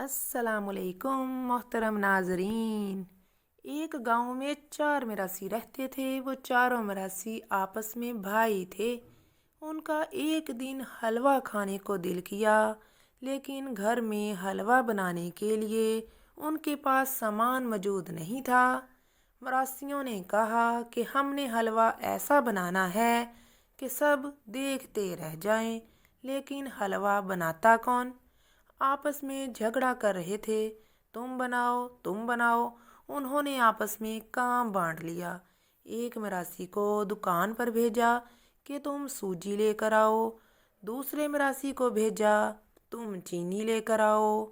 السلام علیکم محترم ناظرین۔ ایک گاؤں میں 4 مراسی رہتے تھے۔ وہ چاروں مراسی آپس میں بھائی تھے۔ ان کا ایک دن حلوہ کھانے کو دل کیا، لیکن گھر میں حلوہ بنانے کے لیے ان کے پاس سامان موجود نہیں تھا۔ مراسیوں نے کہا کہ ہم نے حلوہ ایسا بنانا ہے کہ سب دیکھتے رہ جائیں، لیکن حلوہ بناتا کون؟ آپس میں جھگڑا کر رہے تھے، تم بناؤ تم بناؤ۔ انہوں نے آپس میں کام بانٹ لیا۔ ایک مراسی کو دکان پر بھیجا کہ تم سوجی لے کر آؤ، دوسرے مراسی کو بھیجا تم چینی لے کر آؤ،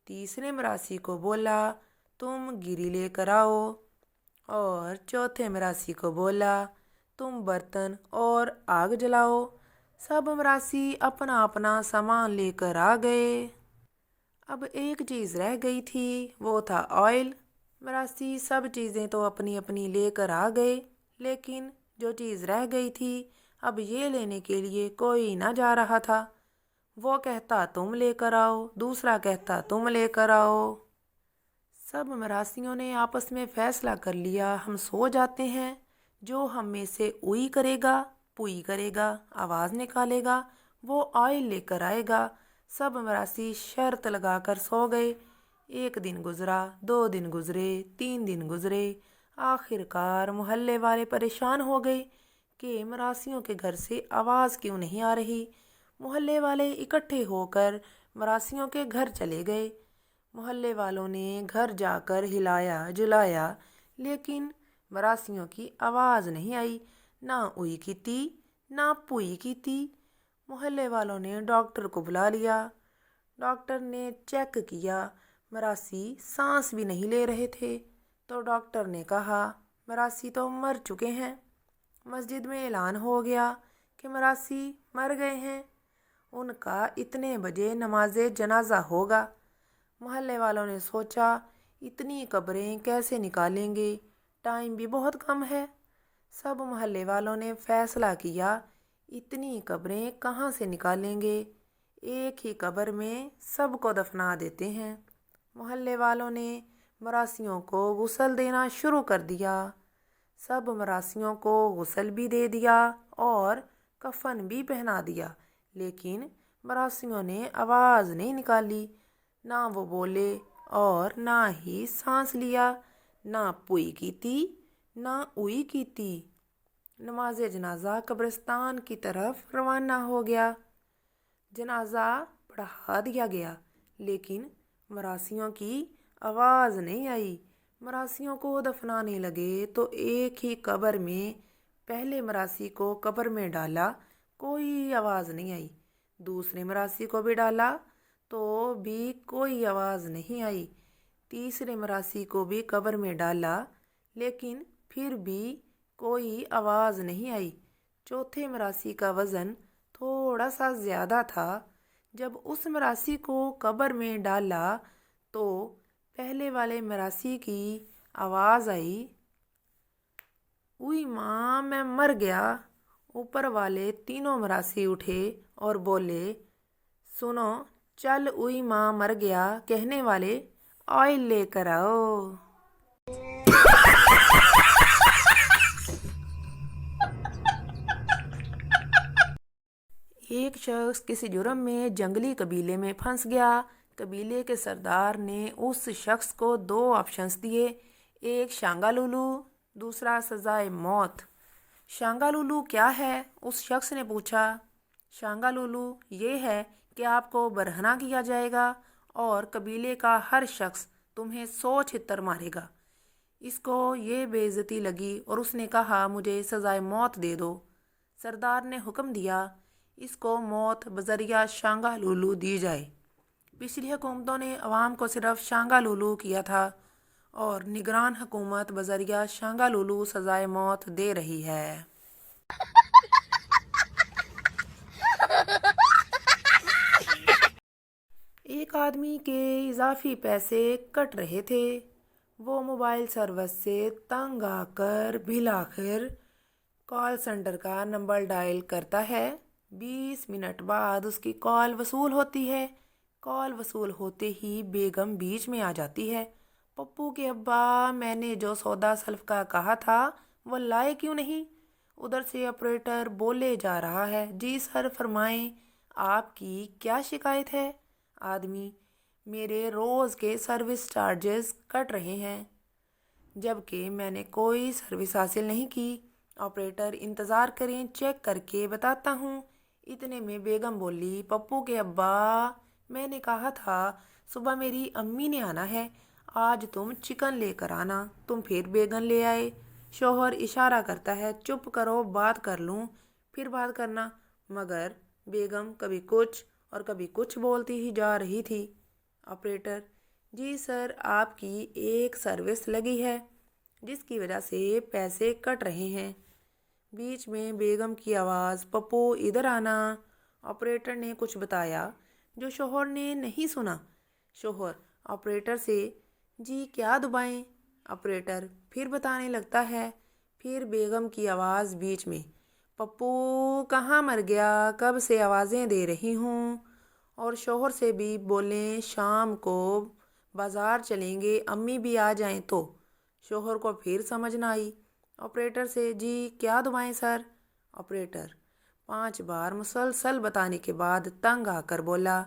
تیسرے مراسی کو بولا تم گری لے کر آؤ، اور چوتھے مراسی کو بولا تم برتن اور آگ جلاؤ۔ سب مراسی اپنا اپنا سامان لے کر آ گئے۔ اب ایک چیز رہ گئی تھی، وہ تھا آئل۔ مراسی سب چیزیں تو اپنی اپنی لے کر آ گئے، لیکن جو چیز رہ گئی تھی اب یہ لینے کے لیے کوئی نہ جا رہا تھا۔ وہ کہتا تم لے کر آؤ، دوسرا کہتا تم لے کر آؤ۔ سب مراسیوں نے آپس میں فیصلہ کر لیا، ہم سو جاتے ہیں، جو ہم میں سے اوئی کرے گا، پوئی کرے گا، آواز نکالے گا، وہ آئل لے کر آئے گا۔ سب مراسی شرط لگا کر سو گئے۔ ایک دن گزرا، 2 دن گزرے، 3 دن گزرے۔ آخر کار محلے والے پریشان ہو گئے کہ مراسیوں کے گھر سے آواز کیوں نہیں آ رہی۔ محلے والے اکٹھے ہو کر مراسیوں کے گھر چلے گئے۔ محلے والوں نے گھر جا کر ہلایا جلایا، لیکن مراسیوں کی آواز نہیں آئی، نہ اوئی کی تھی نہ پوئی کی تھی۔ محلے والوں نے ڈاکٹر کو بلا لیا۔ ڈاکٹر نے چیک کیا، مراسی سانس بھی نہیں لے رہے تھے، تو ڈاکٹر نے کہا مراسی تو مر چکے ہیں۔ مسجد میں اعلان ہو گیا کہ مراسی مر گئے ہیں، ان کا اتنے بجے نماز جنازہ ہوگا۔ محلے والوں نے سوچا اتنی قبریں کیسے نکالیں گے، ٹائم بھی بہت کم ہے۔ سب محلے والوں نے فیصلہ کیا اتنی قبریں کہاں سے نکالیں گے، ایک ہی قبر میں سب کو دفنا دیتے ہیں۔ محلے والوں نے مراسیوں کو غسل دینا شروع کر دیا۔ سب مراسیوں کو غسل بھی دے دیا اور کفن بھی پہنا دیا، لیکن مراسیوں نے آواز نہیں نکالی، نہ وہ بولے اور نہ ہی سانس لیا، نہ پوئی کی تھی نہ اوئی کی تھی۔ نماز جنازہ قبرستان کی طرف روانہ ہو گیا۔ جنازہ پڑھا دیا گیا، لیکن مراسیوں کی آواز نہیں آئی۔ مراسیوں کو دفنانے لگے تو ایک ہی قبر میں پہلے مراسی کو قبر میں ڈالا، کوئی آواز نہیں آئی۔ دوسرے مراسی کو بھی ڈالا تو بھی کوئی آواز نہیں آئی۔ تیسرے مراسی کو بھی قبر میں ڈالا، لیکن پھر بھی کوئی آواز نہیں آئی۔ چوتھے مراسی کا وزن تھوڑا سا زیادہ تھا۔ جب اس مراسی کو قبر میں ڈالا تو پہلے والے مراسی کی آواز آئی، اوئی ماں میں مر گیا۔ اوپر والے تینوں مراسی اٹھے اور بولے سنو، چل اوئی ماں مر گیا کہنے والے آئل لے کر آؤ۔ ایک شخص کسی جرم میں جنگلی قبیلے میں پھنس گیا۔ قبیلے کے سردار نے اس شخص کو 2 آپشنز دیے، ایک شانگالولو، دوسرا سزائے موت۔ شانگالولو کیا ہے؟ اس شخص نے پوچھا۔ شانگالولو یہ ہے کہ آپ کو برہنہ کیا جائے گا اور قبیلے کا ہر شخص تمہیں 100 چھتر مارے گا۔ اس کو یہ بے عزتی لگی اور اس نے کہا مجھے سزائے موت دے دو۔ سردار نے حکم دیا اس کو موت بذریعہ شانگالولو دی جائے۔ پچھلی حکومتوں نے عوام کو صرف شانگالولو کیا تھا، اور نگران حکومت بذریعہ شانگالولو سزائے موت دے رہی ہے۔ ایک آدمی کے اضافی پیسے کٹ رہے تھے۔ وہ موبائل سروس سے تنگ آ کر بالآخر کال سینٹر کا نمبر ڈائل کرتا ہے۔ 20 منٹ بعد اس کی کال وصول ہوتی ہے۔ کال وصول ہوتے ہی بیگم بیچ میں آ جاتی ہے۔ پپو کے ابا، میں نے جو سودا سلف کا کہا تھا وہ لائے کیوں نہیں؟ ادھر سے آپریٹر بولے جا رہا ہے۔ جی سر، فرمائیں، آپ کی کیا شکایت ہے؟ آدمی، میرے روز کے سروس چارجز کٹ رہے ہیں جبکہ میں نے کوئی سروس حاصل نہیں کی۔ آپریٹر، انتظار کریں، چیک کر کے بتاتا ہوں۔ اتنے میں بیگم بولی، پپو کے ابا، میں نے کہا تھا صبح میری امی نے آنا ہے، آج تم چکن لے کر آنا، تم پھر بیگن لے آئے۔ شوہر اشارہ کرتا ہے، چپ کرو، بات کر لوں پھر بات کرنا، مگر بیگم کبھی کچھ اور کبھی کچھ بولتی ہی جا رہی تھی۔ آپریٹر، جی سر، آپ کی ایک سروس لگی ہے جس کی وجہ سے پیسے کٹ رہے ہیں۔ بیچ میں بیگم کی آواز، پپو ادھر آنا۔ آپریٹر نے کچھ بتایا جو شوہر نے نہیں سنا۔ شوہر آپریٹر سے، جی کیا دبائیں؟ آپریٹر پھر بتانے لگتا ہے۔ پھر بیگم کی آواز بیچ میں، پپو کہاں مر گیا، کب سے آوازیں دے رہی ہوں۔ اور شوہر سے بھی بولیں شام کو بازار چلیں گے، امی بھی آ جائیں تو۔ شوہر کو پھر سمجھ نہ آئی۔ آپریٹر سے، جی کیا دبائیں سر؟ آپریٹر 5 بار مسلسل بتانے کے بعد تنگ آ کر بولا،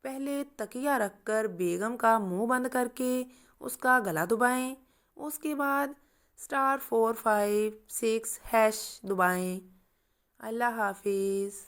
پہلے تکیہ رکھ کر بیگم کا منہ بند کر کے اس کا گلا دبائیں، اس کے بعد *456# دبائیں۔ اللہ حافظ۔